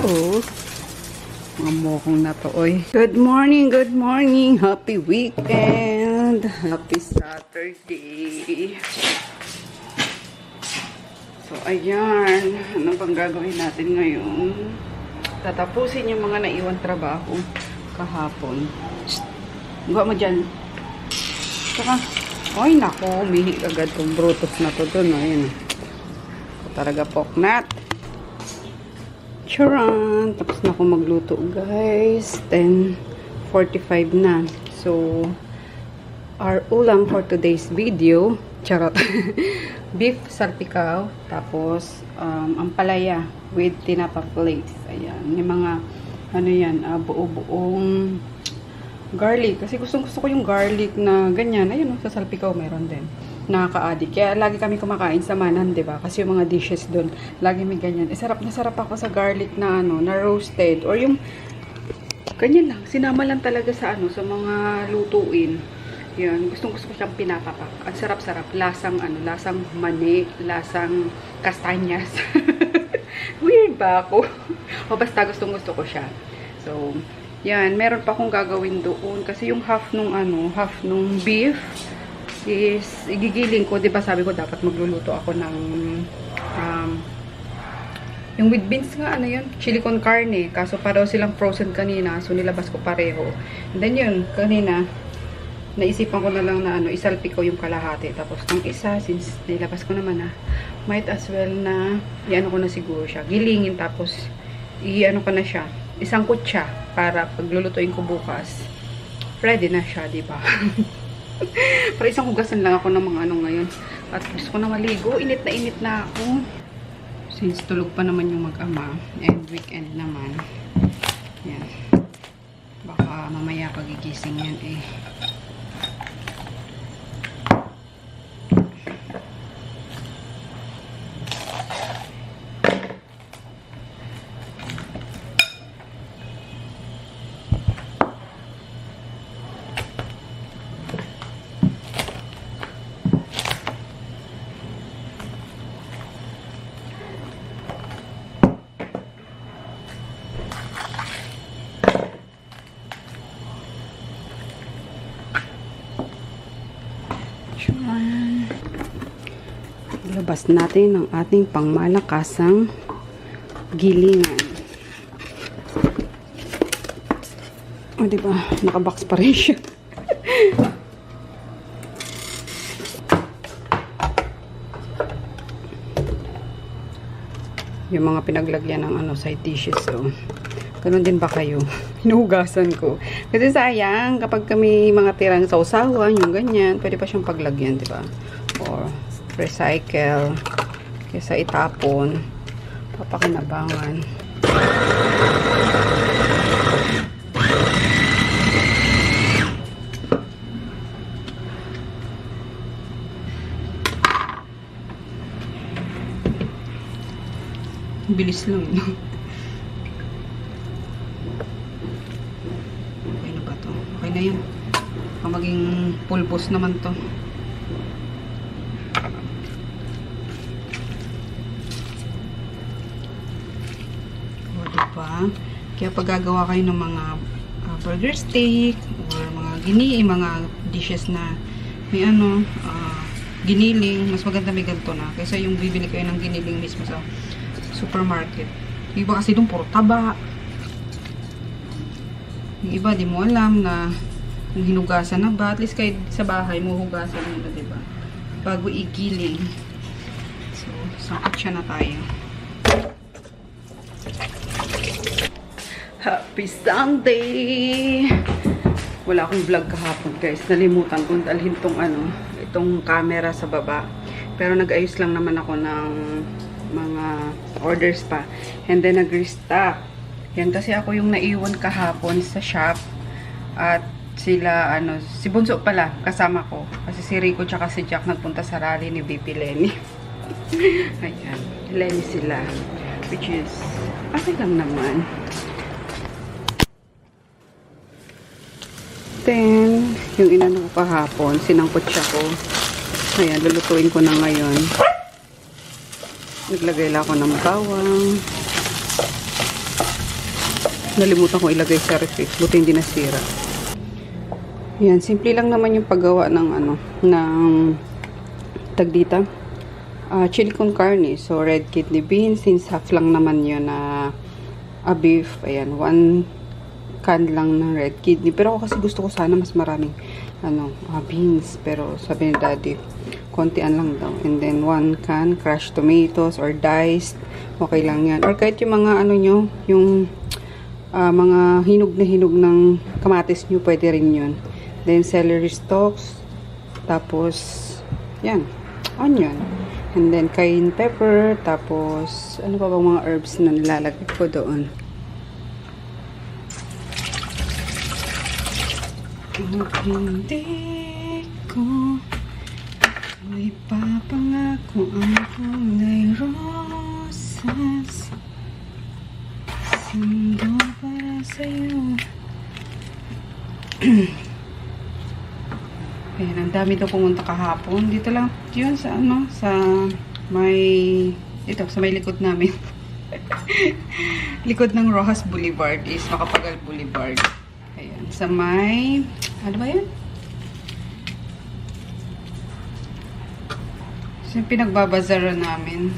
Oh, mga mokong na to, oy. Good morning, good morning. Happy weekend. Happy Saturday. So, ayan. Ano bang gagawin natin ngayon? Tatapusin yung mga naiwan trabaho kahapon. Shhh! Huwag mo dyan. Saka, ay nako, umihi agad tong brutus na to dun. Ayan. Talaga poknat. Charan! Tapos na ako magluto, guys. 10:45 na. So, our ulam for today's video, charot, beef salpikaw, tapos ampalaya with tinapa flakes. Ayan. Yung mga, ano yan, buo-buong garlic. Kasi gustong-gusto ko yung garlic na ganyan. Ayun, sa salpikaw meron din. Nakaka-addict. Kaya lagi kami kumakain sa Manan, 'di ba? Kasi yung mga dishes doon, lagi may ganyan. Sarap na sarap ako sa garlic na na roasted or yung ganyan lang. Sinama lang talaga sa sa mga lutuin. 'Yan, gustong-gusto ko siyang pinapapak. Ang sarap-sarap, lasang lasang mani, lasang kastanyas. Weird ba ako? O basta gustong-gusto ko siya. So, 'yan, meron pa akong gagawin doon kasi yung half nung beef is igigiling ko, 'di ba? Sabi ko dapat magluluto ako ng yung with beans nga, yun, chili con carne, kaso pareho silang frozen kanina, so nilabas ko pareho. And then yun, kanina naisipan ko na lang na isalpik ko yung kalahati, tapos ng isa, since nilabas ko naman might as well na ko na siguro siya, gilingin, tapos ko na siya, isang kutsa para paglulutuin ko bukas ready na siya, 'di ba? Para isang hugasan lang ako ng mga ngayon. At gusto ko na maligo. Init na ako. Since tulog pa naman yung mag-ama. And weekend naman. Yan. Baka mamaya pagigising yan eh. Ilabas natin ang ating pangmalakasang gilingan. O, diba? Nakabox pa rin siya. Yung mga pinaglagyan ng side dishes. So, ganun din ba kayo? Hinuhugasan ko. Kasi sayang, kapag kami mga tirang sausawan, yung ganyan, pwede pa siyang paglagyan, diba? Or recycle kaysa itapon, papakinabangan. Bilis lang yun. Okay na ba to? Okay na yan. Maging pulbos naman to. Kaya pag gagawa kayo ng mga burger steak or mga dishes na may giniling, mas maganda may ganito na kaysa yung bibili kayo ng giniling mismo sa supermarket. Yung iba kasi doon puro taba. Yung iba di mo alam na kung hinugasan na ba, at least kahit sa bahay mo hugasan mo na, diba? Bago igiling. So, sakot siya na tayo. Happy Sunday! Wala akong vlog kahapon, guys. Nalimutan kong dalhin itong camera sa baba. Pero nag-ayos lang naman ako ng mga orders pa. And then nag-restock. Yan kasi ako yung naiwan kahapon sa shop. At sila, si Bunso pala, kasama ko. Kasi si Rico tsaka si Jack nagpunta sa rally ni VP Lenny. Ayan. Lenny sila. Which is, okay lang naman. Then, yung inano ko kahapon, sinangkot siya ko. Ayan, lulutuin ko na ngayon. Naglagay lang ako ng bawang. Nalimutan ko ilagay sa ref. Buti hindi nasira. Yan, simple lang naman yung paggawa ng ng tagdita. Chili con carne. So, red kidney beans. Since half lang naman yun na beef. Ayan, 1 can lang ng red kidney. Pero ako kasi gusto ko sana mas maraming beans. Pero sabi ni daddy, kontian lang daw. And then 1 can crushed tomatoes or diced. Okay lang yan. Or kahit yung mga nyo, yung mga hinog na hinog ng kamatis nyo, pwede rin yun. Then celery stalks. Tapos, yan, onion. And then cayenne pepper. Tapos, ano pa bang mga herbs na nilalagay ko doon? Hindi ko ipapangako ang kulay rosas, sundo para sa'yo. Ayan, ang dami daw pumunta kahapon. Dito lang yun sa sa may likod namin. Likod ng Rojas Boulevard is Macapagal Boulevard. Ayan, sa may, ano ba yun? So, yung pinagbabazaran namin.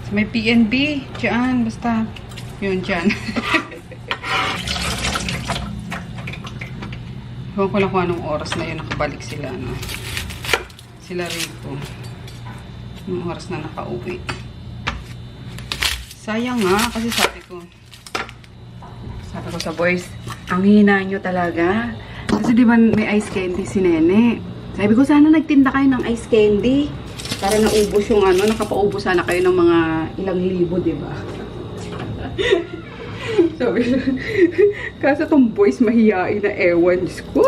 Sa may PNB, dyan, basta, yun dyan. Huwag ko lang kung anong oras na yun nakabalik sila, sila rito. Yung oras na nakauwi. Sayang nga, kasi sabi ko sa boys, ang hina nyo talaga. Kasi di ba may ice candy si Nene? Sabi ko sana nagtinda kayo ng ice candy. Para naubos yung nakapaubos sana kayo ng mga ilang libo, di ba? Sabi kasi tong boys mahiyain na ewan. Diyos ko,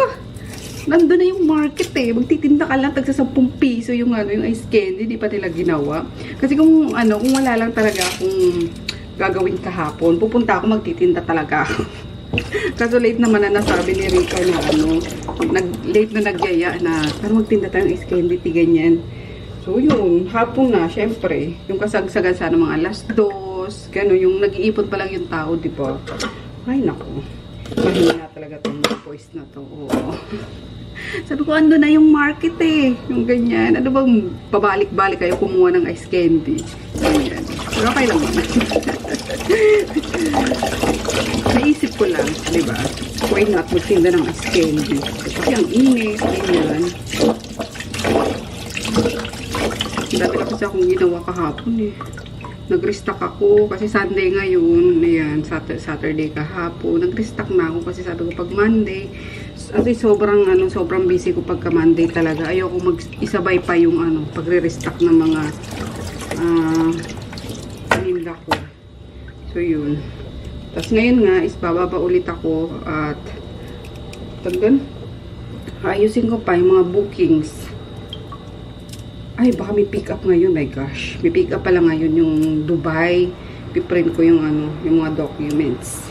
nandun na yung market eh. Magtitinda ka lang, tagsa 10 piso yung yung ice candy. Di pa nila ginawa. Kasi kung kung wala lang talaga akong gagawin kahapon, pupunta ako, magtitinda talaga ako. Kaso late naman na nasabi ni Rica na late na nagyaya na parang magtinda tayo ng ice candy, ganyan. So yun, hapon na, syempre, yung kasagsagan sana mga alas 2, gano'n, yung nag-iipon pa lang yung tao, di ba? Ay, naku. Mahina talaga itong voice na to. Oo. Sabi ko, ando na yung market eh. Yung ganyan. Ano bang pabalik-balik kayo kumuha ng ice candy? Ganyan. Pero okay lang naman. Naisip ko lang, di ba? Why not magtinda ng ice candy? Kasi ang init, ganyan. Dati na kasi akong ginawa kahapon eh. Nag-restock ako kasi Sunday ngayon. Ayan, Saturday kahapon. Nag-restock na ako kasi sabi ko pag Monday, kasi sobrang busy ko pagka Monday talaga. Ayoko mag-isabay pa yung pagre-restock ng mga paninda ko. So yun. Tapos ngayon nga is bababa ulit ako at ayusin ko pa yung mga bookings. Ay, baka may pick up ngayon, my gosh. May pick up pala ngayon yung Dubai. Piprint ko yung yung mga documents.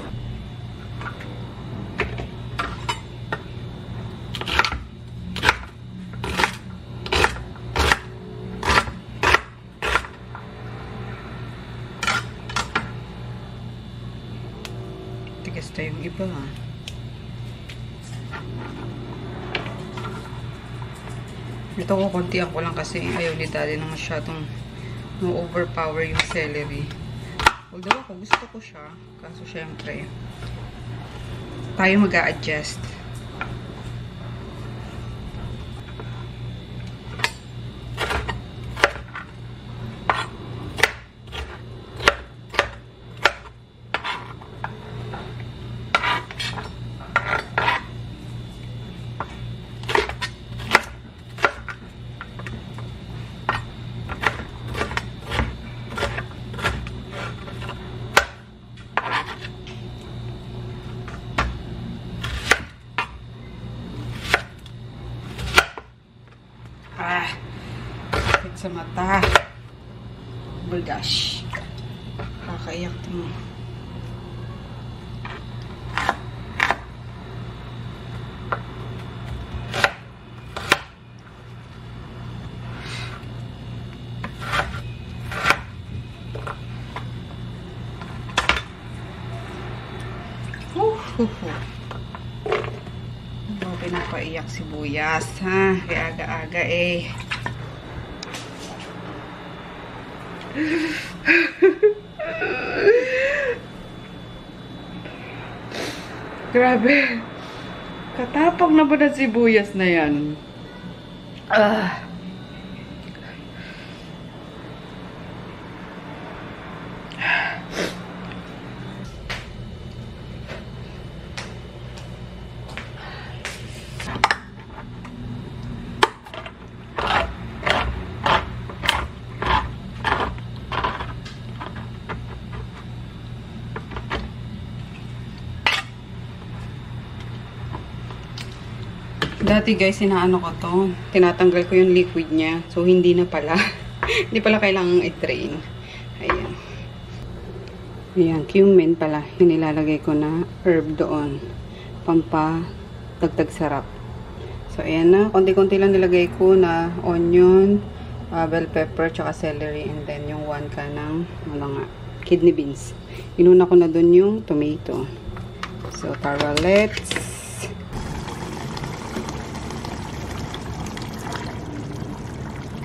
Tigas na yung iba, Ito ko, kontihan ko lang kasi ayaw ni daddy na masyadong overpower yung celery. Although ako, gusto ko siya. Kaso syempre, tayo mag-a-adjust. Sa mata. Oh my gosh. Kakaiyak to mo. Huhu. Ano, pinapaiyak sibuyas, ha? Kaya aga-aga eh. Grabe. Katapang na ba na sibuyas na yan? Ah. Dati guys, inaano ko to. Tinatanggal ko yung liquid niya. So, hindi na pala. Hindi pala kailangang i-drain. Ayan. Ayan, cumin pala. Yung nilalagay ko na herb doon. Pampatagtag sarap. So, ayan na. Konti-konti lang nilagay ko na onion, bell pepper, tsaka celery. And then, yung 1 ka ng kidney beans. Inuna ko na doon yung tomato. So, tara, let's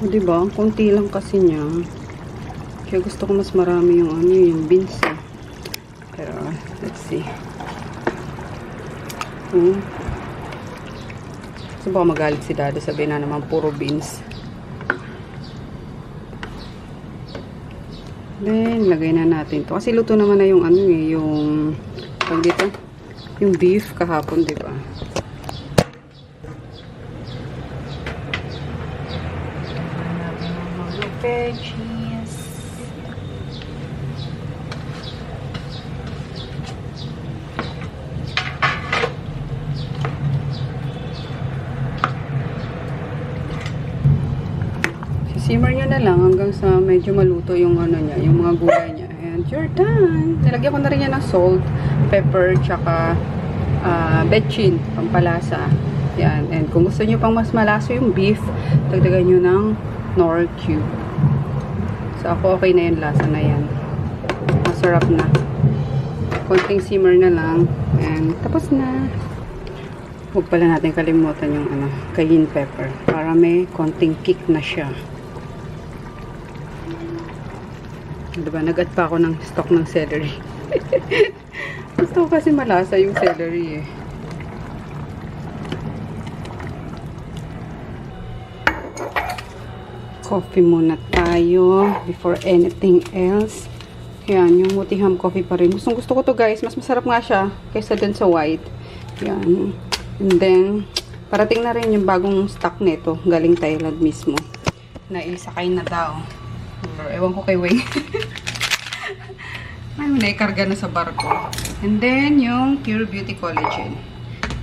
o, diba? Kunti lang kasi niya. Kaya gusto ko mas marami yung yung beans. Pero, let's see. So, baka magalit si Daddy. Sabihin na naman, puro beans. Then, lagay na natin to. Kasi luto naman na yung yung tawag dito, yung beef kahapon, diba? Veggies. Simmer nyo na lang hanggang sa medyo maluto yung niya, yung mga gulay niya. And you're done. Nilagyan ko na rin yan ng salt, pepper, tsaka bechin, pampalasa. Yan. And kung gusto nyo pang mas malaso yung beef, dagdagan nyo ng Knorr cube. So, ako okay na yan. Lasa na yan. Masarap na. Konting simmer na lang. And, tapos na. Huwag pala natin kalimutan yung cayenne pepper. Para may konting kick na siya. Diba? Nag-add pa ako ng stock ng celery. Gusto ko kasi malasa yung celery eh. Coffee muna tayo before anything else. Yan, yung Mutiham coffee pa rin. Gusto ko to guys. Mas masarap nga siya kaysa dun sa white. Yan. And then, parating na rin yung bagong stock nito. Galing Thailand mismo. Naisakay na daw. Or, ewan ko kay Wayne. Ay, naikarga na sa barko. And then, yung Pure Beauty Collagen.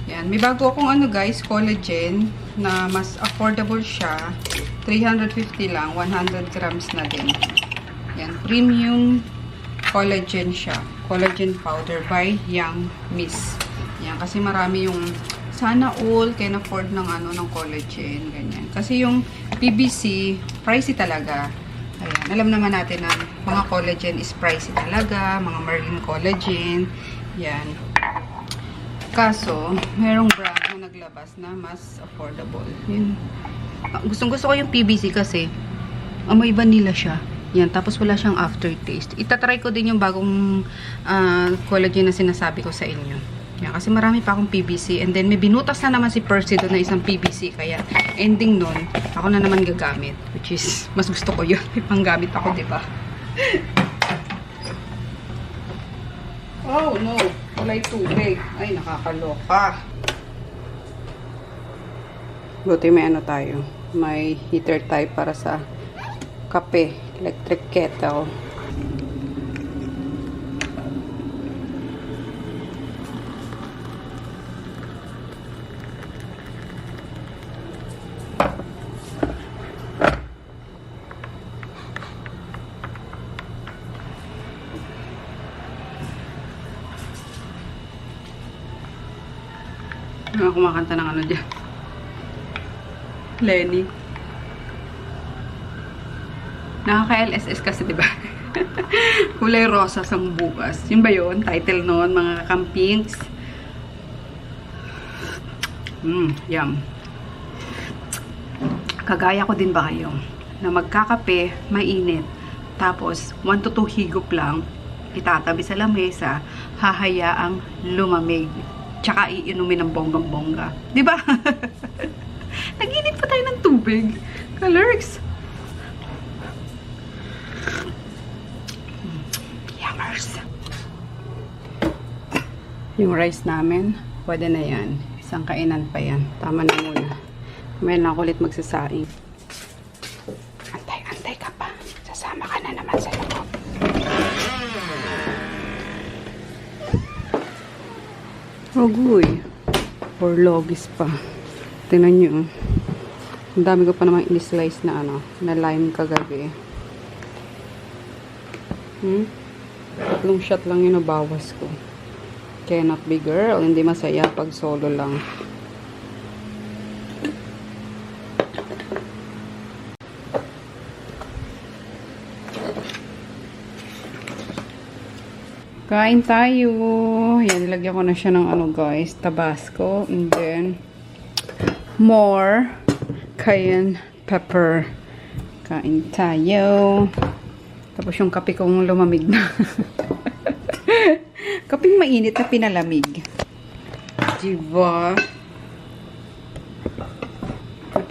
Yan. May bago akong guys, collagen na mas affordable siya. 350 lang, 100 grams na din. Yan, premium collagen siya. Collagen powder by Young Miss. Yan, kasi marami yung sana all can afford ng ng collagen, ganyan. Kasi yung PBC, pricey talaga. Ayan, alam naman natin na mga collagen is pricey talaga, mga marine collagen. Yan. Kaso, merong brand na naglabas na mas affordable. Yun. Gustong-gusto ko yung PBC kasi amoy vanilla siya. Yan, tapos wala siyang aftertaste. Itatry ko din yung bagong collagen na sinasabi ko sa inyo. Yan, kasi marami pa akong PBC. And then may binutas na naman si Percy doon na isang PBC. Kaya ending nun, ako na naman gagamit. Which is, mas gusto ko yun. May panggamit ako, diba? Oh no, wala'y tubig. Ay, nakakaloka. Buti may tayo. May heater tayo para sa kape. Electric kettle. Kumakanta ng dyan. Lenny. Nakaka-LSS kasi, diba? Kulay rosas ang bukas. Yun ba yun? Title noon, mga campings. Yum. Kagaya ko din ba kayo? Na magkakape, mainit. Tapos, 1 to 2 higop lang, itatabi sa lamesa, hahayaang lumamig. Tsaka iinumin ng bonggang-bongga. Di ba? Naginit pa tayo ng tubig. Kalurks. Yummers. Yung rice namin, pwede na yan. Isang kainan pa yan. Tama na muna. Kumain lang ako ulit magsasaing. Antay ka pa. Sasama ka na naman sa loob. Ogoy. Or logis pa. Tingnan nyo. Ang dami ko pa namang in-slice na na lime kagabi. Tatlong shot lang yun nabawas ko. Cannot be girl. Hindi masaya pag solo lang. Kain tayo. Yan, nilagyan ko na siya ng guys, Tabasco. And then, more cayenne pepper. Kain tayo. Tapos yung kape kong lumamig na. Kaping mainit na pinalamig. Diba?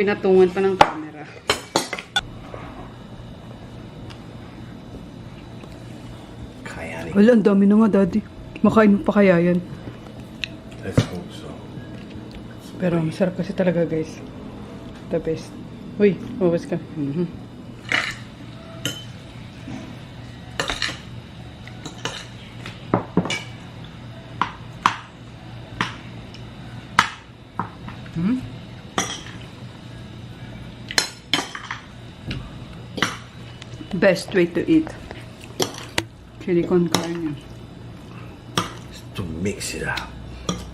Pinatungan pa ng camera. Wala, ang dami na nga, daddy. Makain mo pa kaya yan? Let's hope so. Pero masarap kasi talaga, guys. The best. Uy, mawas ka. Best way to eat. Chili con carne. To mix it up.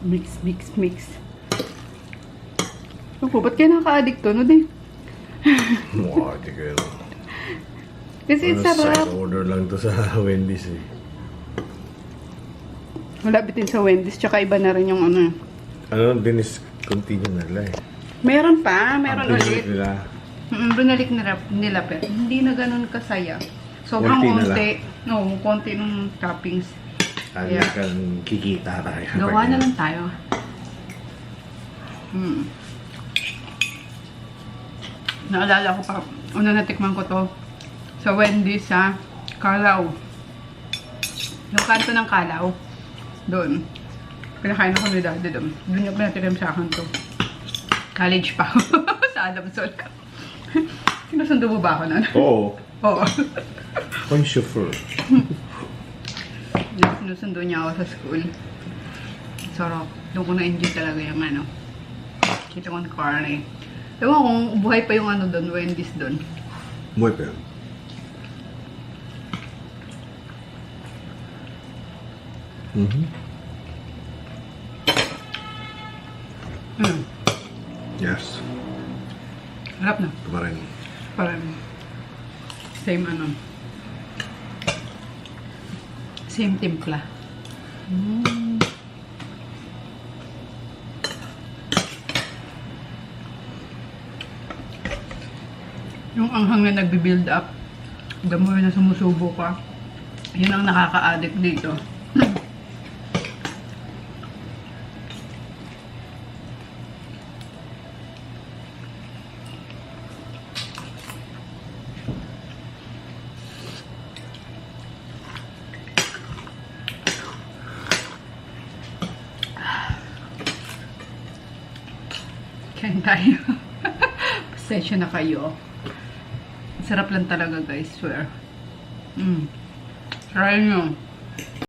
Mix. Ako, ba't kaya nakaka-addict to? No, din? Wow, di ko yun. Kasi it's sarap. Side order lang to sa Wendy's eh. Wala bitin sa Wendy's, tsaka iba na rin yung Ano din is continue nila eh. Meron pa, meron Ang ulit. nila. Binalik nila pero hindi na ganun kasaya. Sobrang konti. No, konti ng toppings. Kaya kang kikita tayo. Gawa na lang tayo. Naalala ko pa, una natikman ko to sa Wendy's sa Calao. Yung kanto ng Calao. Doon. Pinakain ako ni Daddy doon. Doon yung pinatikim sa akin to. College pa. Sa Adamson. Sinusundo mo ba ako nun? Oo. Oo. Kung chauffeur. Sinusundo niya ako sa school. Sarap. Doon ko na-enjoy talaga yung kita ko ng carne. Ewan kung buhay pa yung doon, Wendy's doon. Muy bien. Yes. Harap na. Kemarin. Parang same same timpla. Yung anghang na nagbi-build up, the more na sumusubo ka, yun ang nakaka-addict dito. Kain tayo. Pasensya na kayo. Sarap lang talaga, guys, swear. Try nyo.